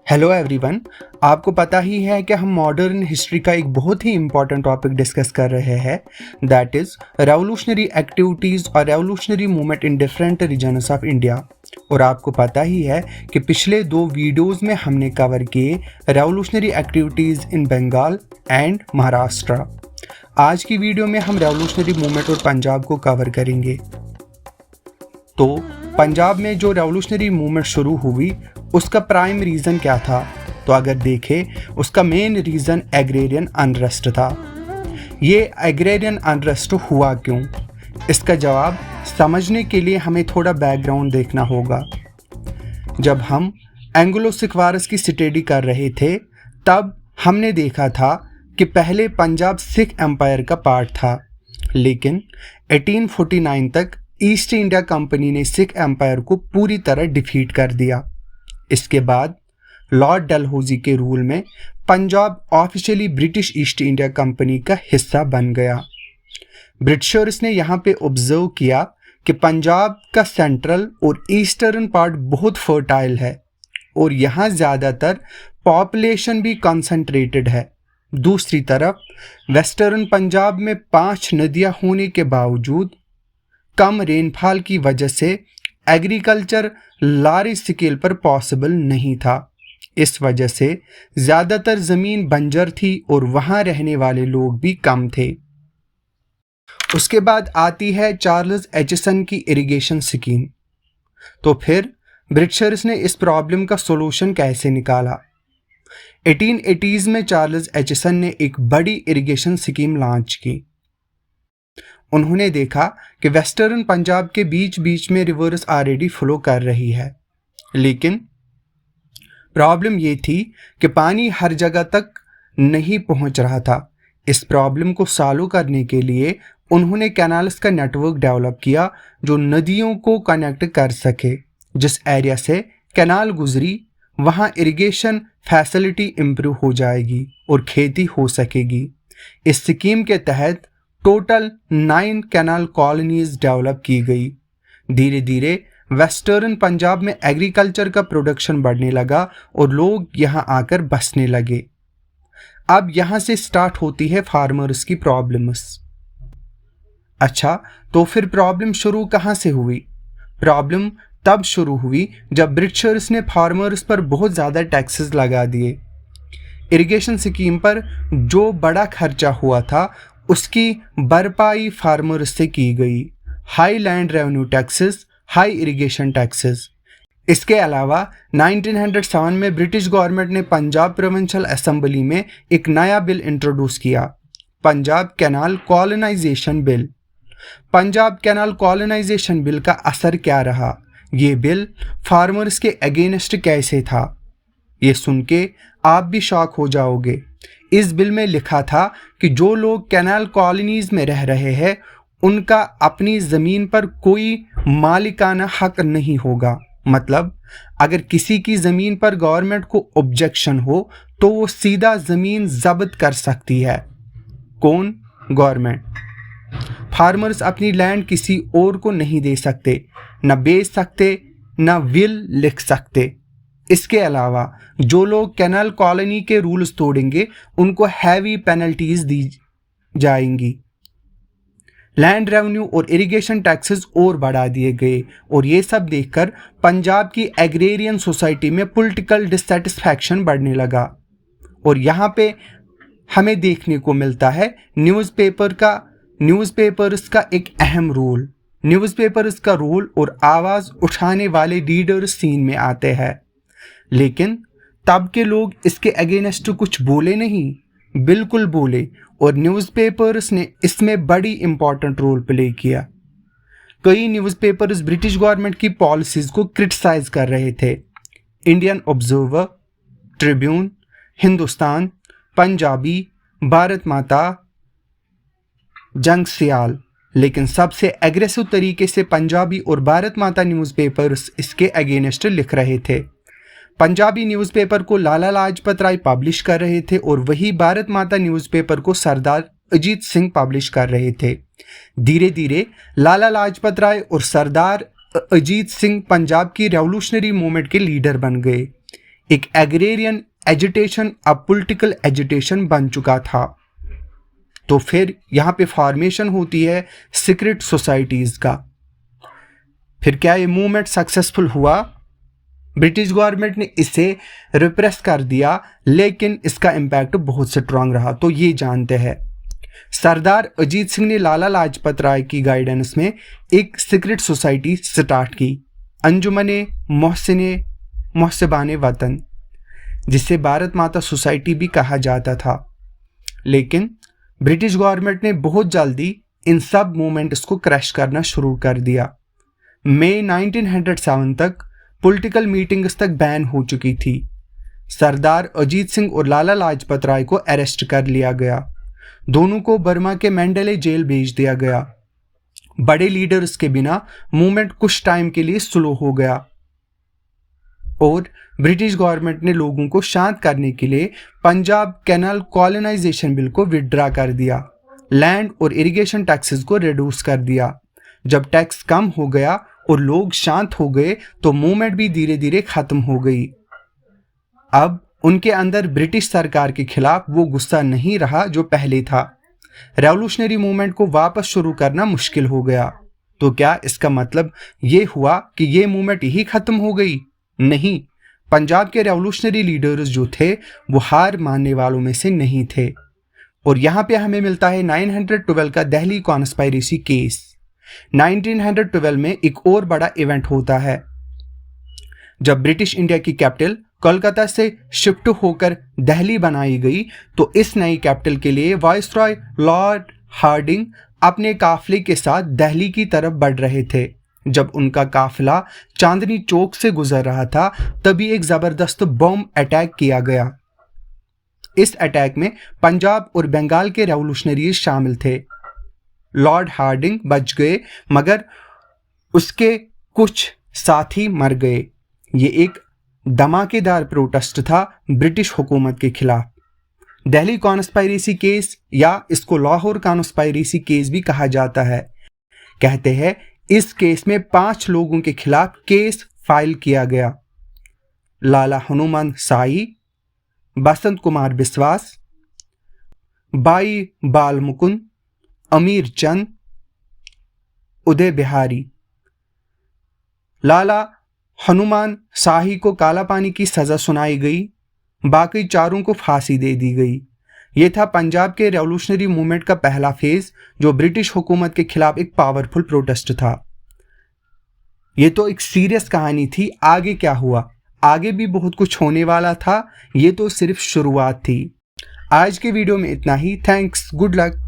Hello everyone. आपको पता ही है कि हम मॉडर्न हिस्ट्री का एक बहुत ही इम्पॉर्टेंट टॉपिक डिस्कस कर रहे हैं, दैट इज़ रेवोल्यूशनरी एक्टिविटीज़ और revolutionary movement in different regions of India. और आपको पता ही है कि पिछले 2 वीडियोज़ में हमने कवर किए revolutionary activities in Bengal and Maharashtra. आज की वीडियो में हम रेवोल्यूशनरी मूवमेंट और पंजाब को कवर करेंगे। तो पंजाब में जो रेवोल्यूशनरी मूवमेंट शुरू हुई उसका प्राइम रीज़न क्या था? तो अगर देखें उसका मेन रीज़न एग्रेरियन अनरेस्ट था। ये एग्रेरियन अनरेस्ट हुआ क्यों? इसका जवाब समझने के लिए हमें थोड़ा बैकग्राउंड देखना होगा। जब हम एंग्लो सिख वार्स की स्टडी कर रहे थे तब हमने देखा था कि पहले पंजाब सिख एम्पायर का पार्ट था, लेकिन 1849 तक ईस्ट इंडिया कंपनी ने सिख एम्पायर को पूरी तरह डिफीट कर दिया। इसके बाद लॉर्ड डलहौजी के रूल में Punjab officially British east India company का हिस्सा बन गया। ब्रिटिशर्स ने यहाँ पे ऑब्जर्व किया कि पंजाब का सेंट्रल और ईस्टर्न पार्ट बहुत फर्टाइल है और यहाँ ज़्यादातर पॉपुलेशन भी कंसंट्रेटेड है। दूसरी तरफ वेस्टर्न पंजाब में 5 नदियाँ होने के बावजूद कम रेनफॉल की वजह से एग्रीकल्चर लार्ज स्केल पर पॉसिबल नहीं था। इस वजह से ज़्यादातर ज़मीन बंजर थी और वहाँ रहने वाले लोग भी कम थे। उसके बाद आती है चार्ल्स एचिसन की इरिगेशन स्कीम। तो फिर ब्रिटिशर्स ने इस प्रॉब्लम का सॉल्यूशन कैसे निकाला? 1880s में चार्ल्स एचिसन ने एक बड़ी इरिगेशन स्कीम लॉन्च की। उन्होंने देखा कि वेस्टर्न पंजाब के बीच बीच में रिवर्स ऑलरेडी फ्लो कर रही है, लेकिन प्रॉब्लम ये थी कि पानी हर जगह तक नहीं पहुंच रहा था। इस प्रॉब्लम को सॉल्व करने के लिए उन्होंने कैनाल्स का नेटवर्क डेवलप किया जो नदियों को कनेक्ट कर सके। जिस एरिया से कैनाल गुजरी वहाँ इरिगेशन फैसिलिटी इम्प्रूव हो जाएगी और खेती हो सकेगी। इस स्कीम के तहत टोटल 9 कैनाल कॉलोनीज डेवलप की गई। धीरे धीरे वेस्टर्न पंजाब में एग्रीकल्चर का प्रोडक्शन बढ़ने लगा और लोग यहाँ आकर बसने लगे। अब यहाँ से स्टार्ट होती है फार्मर्स की प्रॉब्लम्स। अच्छा, तो फिर प्रॉब्लम शुरू कहाँ से हुई? प्रॉब्लम तब शुरू हुई जब ब्रिटिशर्स ने फार्मर्स पर बहुत ज़्यादा टैक्सेस लगा दिए। इरिगेशन स्कीम पर जो बड़ा खर्चा हुआ था उसकी भरपाई फार्मर्स से की गई। High land revenue taxes, high irrigation taxes. इसके अलावा 1907 में ब्रिटिश गवर्नमेंट ने पंजाब प्रोविंशियल असेंबली में एक नया बिल इंट्रोड्यूस किया, Punjab canal colonisation bill. Punjab canal colonisation bill का असर क्या रहा? ये बिल फार्मर्स के अगेंस्ट कैसे था? ये सुन के आप भी शॉक हो जाओगे। इस बिल में लिखा था कि जो लोग कैनाल कॉलोनीज में रह रहे हैं उनका अपनी ज़मीन पर कोई मालिकाना हक नहीं होगा। मतलब अगर किसी की ज़मीन पर गवर्नमेंट को ऑब्जेक्शन हो तो वो सीधा ज़मीन जब्त कर सकती है। कौन? गवर्नमेंट। फार्मर्स अपनी लैंड किसी और को नहीं दे सकते, न बेच सकते, न विल लिख सकते। इसके अलावा जो लोग कैनाल कॉलोनी के रूल्स तोड़ेंगे उनको हैवी पेनल्टीज दी जाएंगी। लैंड रेवेन्यू और इरिगेशन टैक्सेस और बढ़ा दिए गए और ये सब देखकर पंजाब की एग्रेरियन सोसाइटी में पॉलिटिकल डिससेटिस्फैक्शन बढ़ने लगा। और यहाँ पे हमें देखने को मिलता है न्यूज़पेपर्स का एक अहम रोल। न्यूज़पेपर्स का रोल और आवाज़ उठाने वाले लीडर्स सीन में आते हैं, लेकिन तब के लोग इसके अगेंस्ट कुछ बोले नहीं, बिल्कुल बोले, और न्यूज़पेपर्स ने इसमें बड़ी इंपॉर्टेंट रोल प्ले किया। कई न्यूज़पेपर्स ब्रिटिश गवर्नमेंट की पॉलिसीज़ को क्रिटिसाइज कर रहे थे। Indian observer, Tribune, Hindustan, Punjabi, Bharat माता, जंग सियाल। लेकिन सबसे एग्रेसिव तरीके से पंजाबी और भारत माता न्यूज़पेपर्स इसके अगेंस्ट लिख रहे थे। पंजाबी न्यूज़पेपर को लाला लाजपत राय पब्लिश कर रहे थे और वही भारत माता न्यूज़पेपर को सरदार अजीत सिंह पब्लिश कर रहे थे। धीरे धीरे लाला लाजपत राय और सरदार अजीत सिंह पंजाब की रेवोल्यूशनरी मूवमेंट के लीडर बन गए। एक एग्रेरियन एजिटेशन अब पॉलिटिकल एजिटेशन बन चुका था। तो फिर यहाँ पे फॉर्मेशन होती है सीक्रेट सोसाइटीज का। फिर क्या ये मूवमेंट सक्सेसफुल हुआ? ब्रिटिश गवर्नमेंट ने इसे रिप्रेस कर दिया, लेकिन इसका इम्पैक्ट बहुत स्ट्रांग रहा। तो ये जानते हैं। सरदार अजीत सिंह ने लाला लाजपत राय की गाइडेंस में एक सीक्रेट सोसाइटी स्टार्ट की, अंजुमने मोहसिबाने वतन, जिसे भारत माता सोसाइटी भी कहा जाता था। लेकिन ब्रिटिश गवर्नमेंट ने बहुत जल्दी इन सब मूवमेंट्स को क्रैश करना शुरू कर दिया। मई 1907 तक पॉलिटिकल मीटिंग्स तक बैन हो चुकी थी। सरदार अजीत सिंह और लाला लाजपत राय को अरेस्ट कर लिया गया। दोनों को बर्मा के मेंडेले जेल भेज दिया गया। बड़े लीडर्स के बिना मूवमेंट कुछ टाइम के लिए स्लो हो गया और ब्रिटिश गवर्नमेंट ने लोगों को शांत करने के लिए पंजाब कैनाल कॉलोनाइजेशन बिल को विड्रा कर दिया। लैंड और इरिगेशन टैक्सेस को रिड्यूस कर दिया। जब टैक्स कम हो गया और लोग शांत हो गए तो मूवमेंट भी धीरे धीरे खत्म हो गई। अब उनके अंदर ब्रिटिश सरकार के खिलाफ वो गुस्सा नहीं रहा जो पहले था। रेवोल्यूशनरी मूवमेंट को वापस शुरू करना मुश्किल हो गया। तो क्या इसका मतलब ये हुआ कि ये मूवमेंट यही खत्म हो गई? नहीं, पंजाब के रेवोल्यूशनरी लीडर्स जो थे वो हार मानने वालों में से नहीं थे। और यहाँ पे हमें मिलता है 912 का दिल्ली कॉन्स्पायरेसी केस। 1912 में एक और बड़ा इवेंट होता है जब ब्रिटिश इंडिया की कैपिटल कोलकाता से शिफ्ट होकर दिल्ली बनाई गई। तो इस नई कैपिटल के लिए वाइसरॉय लॉर्ड हार्डिंग अपने काफिले के साथ दिल्ली की तरफ बढ़ रहे थे। जब उनका काफिला चांदनी चौक से गुजर रहा था तभी एक जबरदस्त बॉम्ब अटैक किया गया। इस अटैक में पंजाब और बंगाल के रेवोल्यूशनरीज शामिल थे। लॉर्ड हार्डिंग बच गए मगर उसके कुछ साथी मर गए। ये एक धमाकेदार प्रोटेस्ट था ब्रिटिश हुकूमत के खिलाफ। दिल्ली कॉन्स्पायरेसी केस या इसको लाहौर कॉन्स्पायरेसी केस भी कहा जाता है। कहते हैं इस केस में 5 लोगों के खिलाफ केस फाइल किया गया। लाला हनुमान साई, बसंत कुमार बिस्वास, बाई बाल मुकुंद, अमीर चंद, उदय बिहारी। लाला हनुमान शाही को काला पानी की सजा सुनाई गई, बाकी चारों को फांसी दे दी गई। यह था पंजाब के रेवोल्यूशनरी मूवमेंट का पहला फेज जो ब्रिटिश हुकूमत के खिलाफ एक पावरफुल प्रोटेस्ट था। यह तो एक सीरियस कहानी थी। आगे क्या हुआ? आगे भी बहुत कुछ होने वाला था। ये तो सिर्फ शुरुआत थी। आज के वीडियो में इतना ही। Thanks, good luck.